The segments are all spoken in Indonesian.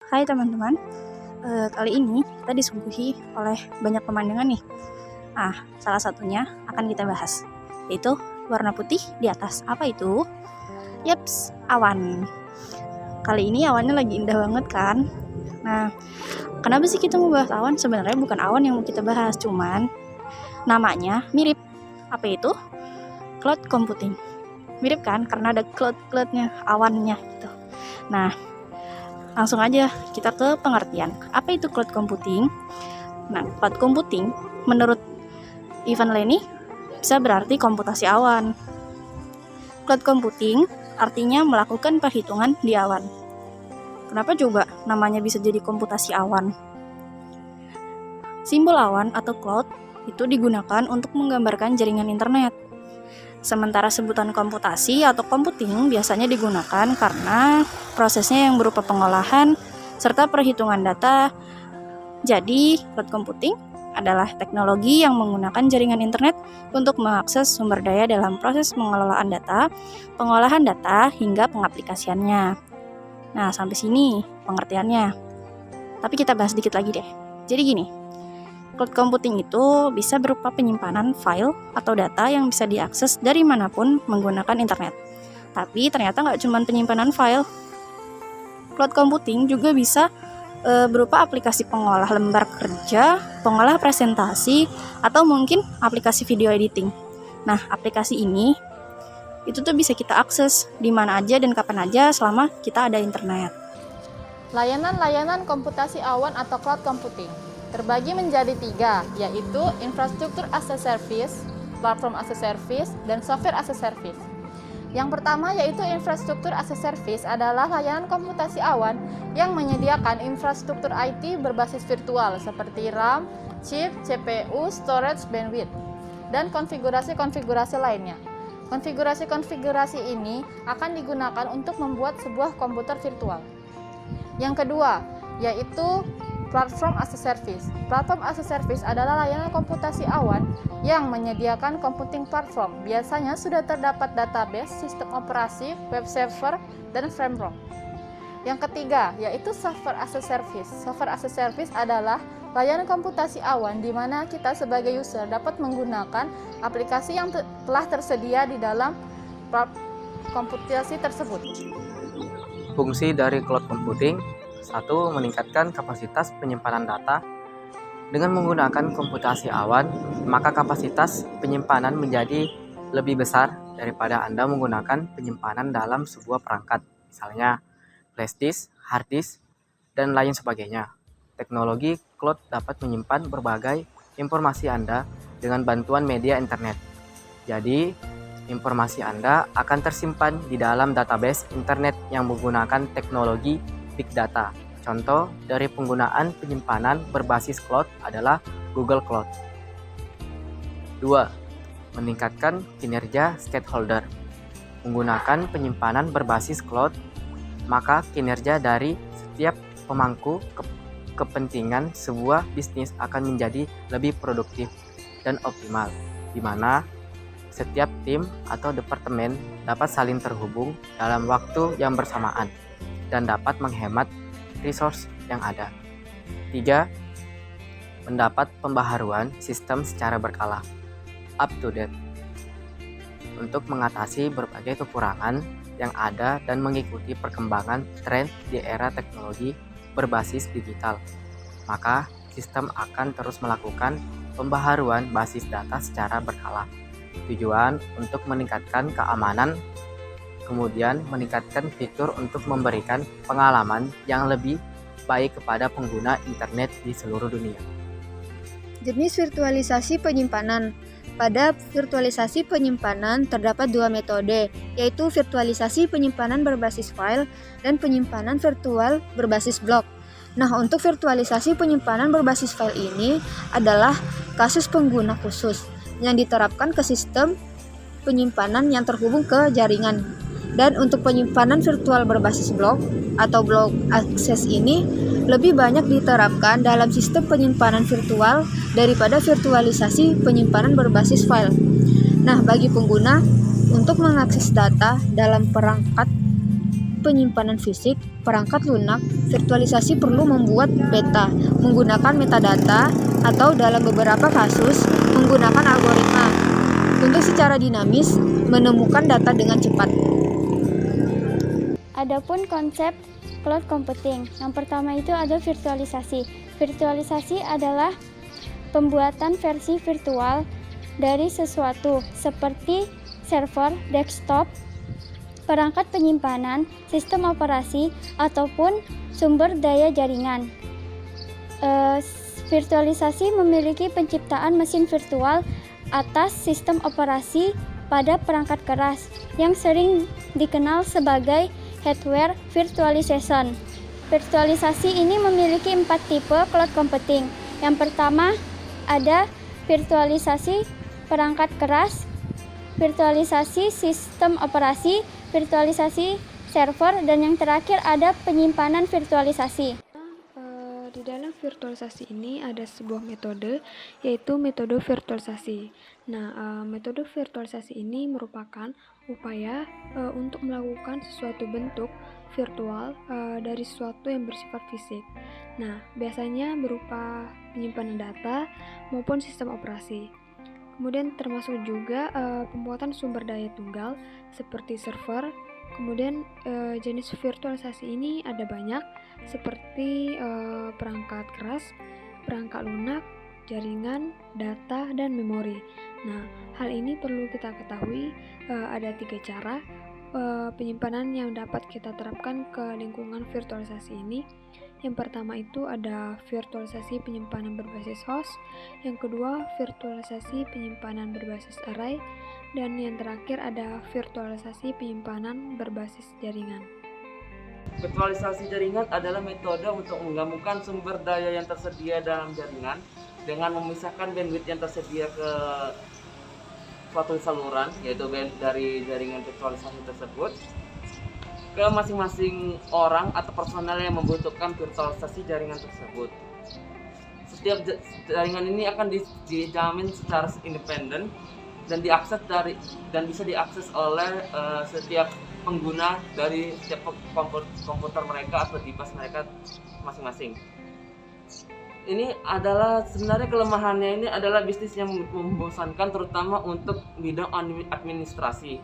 Hai teman-teman, kali ini kita disuguhi oleh banyak pemandangan nih. Salah satunya akan kita bahas, yaitu warna putih di atas. Apa itu? Yaps, awan. Kali ini awannya lagi indah banget kan? Nah, kenapa sih kita mau bahas awan? Sebenarnya bukan awan yang mau kita bahas, cuman namanya mirip. Apa itu? Cloud computing. Mirip kan? Karena ada cloud-cloudnya, awannya gitu. Nah, langsung aja kita ke pengertian. Apa itu cloud computing? Nah, cloud computing menurut Ivan Leny bisa berarti komputasi awan. Cloud computing artinya melakukan perhitungan di awan. Kenapa juga namanya bisa jadi komputasi awan? Simbol awan atau cloud itu digunakan untuk menggambarkan jaringan internet. Sementara sebutan komputasi atau computing biasanya digunakan karena prosesnya yang berupa pengolahan serta perhitungan data. Jadi, cloud computing adalah teknologi yang menggunakan jaringan internet untuk mengakses sumber daya dalam proses pengelolaan data, pengolahan data, hingga pengaplikasiannya. Nah, sampai sini pengertiannya. Tapi kita bahas dikit lagi deh. Jadi gini, cloud computing itu bisa berupa penyimpanan file atau data yang bisa diakses dari manapun menggunakan internet. Tapi ternyata nggak cuma penyimpanan file. Cloud computing juga bisa berupa aplikasi pengolah lembar kerja, pengolah presentasi, atau mungkin aplikasi video editing. Nah, aplikasi ini itu tuh bisa kita akses di mana aja dan kapan aja selama kita ada internet. Layanan-layanan komputasi awan atau cloud computing terbagi menjadi 3, yaitu infrastruktur as a service, platform as a service, dan software as a service. Yang pertama yaitu infrastruktur as a service adalah layanan komputasi awan yang menyediakan infrastruktur IT berbasis virtual seperti RAM, chip, CPU, storage, bandwidth, dan konfigurasi-konfigurasi lainnya. Konfigurasi-konfigurasi ini akan digunakan untuk membuat sebuah komputer virtual. Yang kedua yaitu platform as a service. Platform as a service adalah layanan komputasi awan yang menyediakan computing platform. Biasanya sudah terdapat database, sistem operasi, web server, dan framework. Yang ketiga yaitu software as a service. Software as a service adalah layanan komputasi awan di mana kita sebagai user dapat menggunakan aplikasi yang telah tersedia di dalam komputasi tersebut. Fungsi dari cloud computing: 1. Meningkatkan kapasitas penyimpanan data. Dengan menggunakan komputasi awan, maka kapasitas penyimpanan menjadi lebih besar daripada Anda menggunakan penyimpanan dalam sebuah perangkat, misalnya flash disk, hard disk, dan lain sebagainya. Teknologi cloud dapat menyimpan berbagai informasi Anda dengan bantuan media internet. Jadi, informasi Anda akan tersimpan di dalam database internet yang menggunakan teknologi Big Data. Contoh dari penggunaan penyimpanan berbasis cloud adalah Google Cloud. 2. Meningkatkan kinerja stakeholder. Menggunakan penyimpanan berbasis cloud, maka kinerja dari setiap pemangku kepentingan sebuah bisnis akan menjadi lebih produktif dan optimal, di mana setiap tim atau departemen dapat saling terhubung dalam waktu yang bersamaan dan dapat menghemat resource yang ada. 3. Mendapat pembaharuan sistem secara berkala, up to date, untuk mengatasi berbagai kekurangan yang ada dan mengikuti perkembangan tren di era teknologi berbasis digital. Maka sistem akan terus melakukan pembaharuan basis data secara berkala. Tujuan untuk meningkatkan keamanan, kemudian meningkatkan fitur untuk memberikan pengalaman yang lebih baik kepada pengguna internet di seluruh dunia. Jenis virtualisasi penyimpanan. Pada virtualisasi penyimpanan terdapat 2 metode, yaitu virtualisasi penyimpanan berbasis file dan penyimpanan virtual berbasis blok. Nah, untuk virtualisasi penyimpanan berbasis file ini adalah kasus pengguna khusus yang diterapkan ke sistem penyimpanan yang terhubung ke jaringan. Dan untuk penyimpanan virtual berbasis blok atau block access ini lebih banyak diterapkan dalam sistem penyimpanan virtual daripada virtualisasi penyimpanan berbasis file. Nah, bagi pengguna untuk mengakses data dalam perangkat penyimpanan fisik, perangkat lunak, virtualisasi perlu membuat peta menggunakan metadata atau dalam beberapa kasus menggunakan algoritma untuk secara dinamis menemukan data dengan cepat. Adapun konsep cloud computing, yang pertama itu ada virtualisasi. Virtualisasi adalah pembuatan versi virtual dari sesuatu seperti server, desktop, perangkat penyimpanan, sistem operasi, ataupun sumber daya jaringan. Virtualisasi memiliki penciptaan mesin virtual atas sistem operasi pada perangkat keras yang sering dikenal sebagai hardware virtualization. Virtualisasi ini memiliki 4 tipe cloud computing. Yang pertama ada virtualisasi perangkat keras, virtualisasi sistem operasi, virtualisasi server, dan yang terakhir ada penyimpanan virtualisasi. Di dalam virtualisasi ini ada sebuah metode, yaitu metode virtualisasi. Metode virtualisasi ini merupakan upaya untuk melakukan sesuatu bentuk virtual dari sesuatu yang bersifat fisik. Biasanya berupa penyimpanan data maupun sistem operasi. Kemudian termasuk juga pembuatan sumber daya tunggal seperti server. Kemudian jenis virtualisasi ini ada banyak seperti perangkat keras, perangkat lunak, jaringan, data, dan memori. Hal ini perlu kita ketahui ada 3 cara penyimpanan yang dapat kita terapkan ke lingkungan virtualisasi ini. Yang pertama itu ada virtualisasi penyimpanan berbasis host, yang kedua virtualisasi penyimpanan berbasis array, dan yang terakhir ada virtualisasi penyimpanan berbasis jaringan. Virtualisasi jaringan adalah metode untuk menggabungkan sumber daya yang tersedia dalam jaringan dengan memisahkan bandwidth yang tersedia ke suatu saluran, yaitu dari jaringan virtualisasi tersebut, ke masing-masing orang atau personel yang membutuhkan virtualisasi jaringan tersebut. Setiap jaringan ini akan dijamin secara independen dan bisa diakses oleh setiap pengguna dari setiap komputer mereka atau device mereka masing-masing. Ini adalah sebenarnya kelemahannya ini adalah bisnis yang membosankan, terutama untuk bidang administrasi.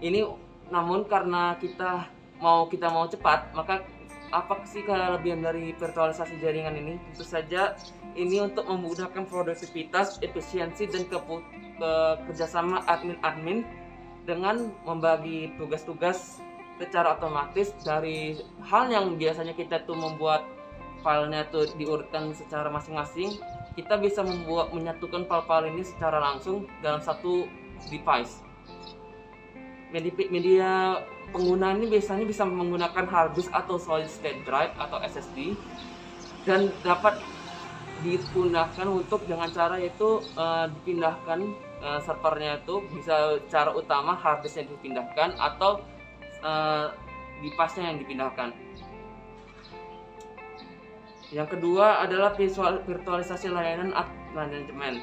Ini namun karena kita mau cepat, maka apa sih kelebihan dari virtualisasi jaringan ini? Tentu saja ini untuk memudahkan produktivitas, efisiensi, dan kerjasama admin dengan membagi tugas-tugas secara otomatis dari hal yang biasanya kita tuh membuat filenya tuh diurutkan secara masing-masing. Kita bisa menyatukan file-file ini secara langsung dalam satu device. Media pengguna ini biasanya bisa menggunakan hard disk atau solid state drive atau SSD, dan dapat digunakan untuk dengan cara itu dipindahkan servernya itu bisa cara utama hard disknya dipindahkan atau device-nya yang dipindahkan. Yang kedua adalah virtualisasi layanan manajemen.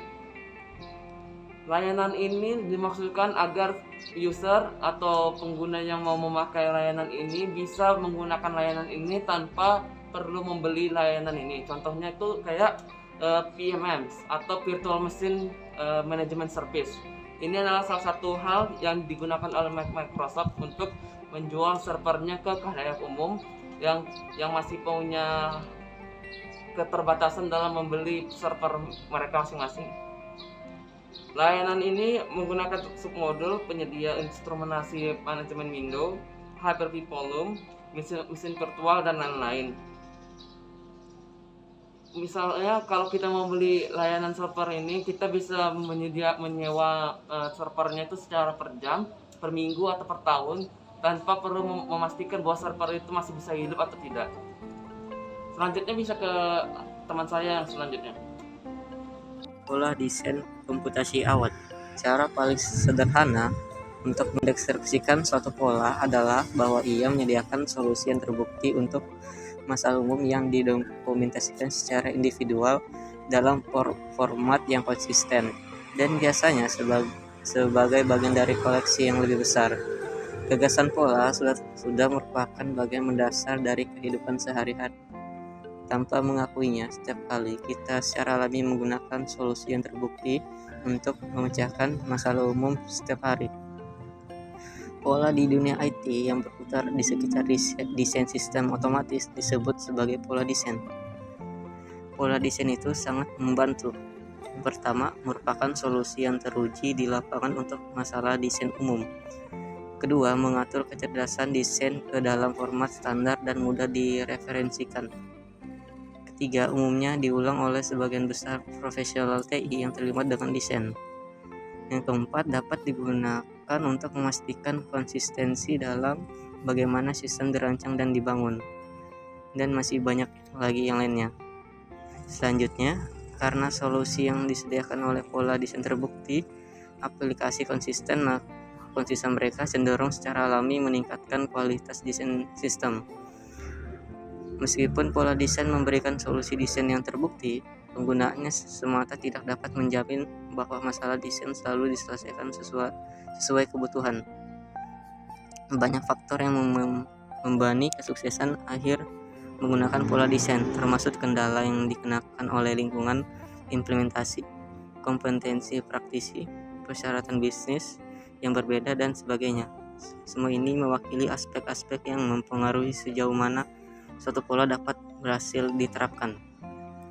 Layanan ini dimaksudkan agar user atau pengguna yang mau memakai layanan ini bisa menggunakan layanan ini tanpa perlu membeli layanan ini. Contohnya itu kayak PMS atau Virtual Machine Management Service. Ini adalah salah satu hal yang digunakan oleh Microsoft untuk menjual servernya ke khalayak umum yang masih punya keterbatasan dalam membeli server mereka masing-masing. Layanan ini menggunakan submodul penyedia instrumentasi manajemen Windows, Hyper-V volume, mesin virtual, dan lain-lain. Misalnya kalau kita mau beli layanan server ini, kita bisa menyewa servernya itu secara per jam, per minggu, atau per tahun, tanpa perlu memastikan bahwa server itu masih bisa hidup atau tidak. Selanjutnya bisa ke teman saya yang selanjutnya. Pola desain komputasi awal. Cara paling sederhana untuk mendeskripsikan suatu pola adalah bahwa ia menyediakan solusi yang terbukti untuk masalah umum yang didokumentasikan secara individual dalam format yang konsisten dan biasanya sebagai bagian dari koleksi yang lebih besar. Gagasan pola sudah merupakan bagian mendasar dari kehidupan sehari-hari. Tanpa mengakuinya, setiap kali kita secara alami menggunakan solusi yang terbukti untuk memecahkan masalah umum setiap hari. Pola di dunia IT yang berputar di sekitar desain sistem otomatis disebut sebagai pola desain. Pola desain itu sangat membantu. Pertama, merupakan solusi yang teruji di lapangan untuk masalah desain umum. Kedua, mengatur kecerdasan desain ke dalam format standar dan mudah direferensikan. Ketiga, umumnya diulang oleh sebagian besar profesional TI yang terlibat dengan desain. Yang keempat, dapat digunakan untuk memastikan konsistensi dalam bagaimana sistem dirancang dan dibangun. Dan masih banyak lagi yang lainnya. Selanjutnya, karena solusi yang disediakan oleh pola desain terbukti, aplikasi konsisten mereka cenderung secara alami meningkatkan kualitas desain sistem. Meskipun pola desain memberikan solusi desain yang terbukti, penggunaannya semata tidak dapat menjamin bahwa masalah desain selalu diselesaikan sesuai kebutuhan. Banyak faktor yang membebani kesuksesan akhir menggunakan pola desain, termasuk kendala yang dikenakan oleh lingkungan implementasi, kompetensi praktisi, persyaratan bisnis yang berbeda, dan sebagainya. Semua ini mewakili aspek-aspek yang mempengaruhi sejauh mana suatu pola dapat berhasil diterapkan.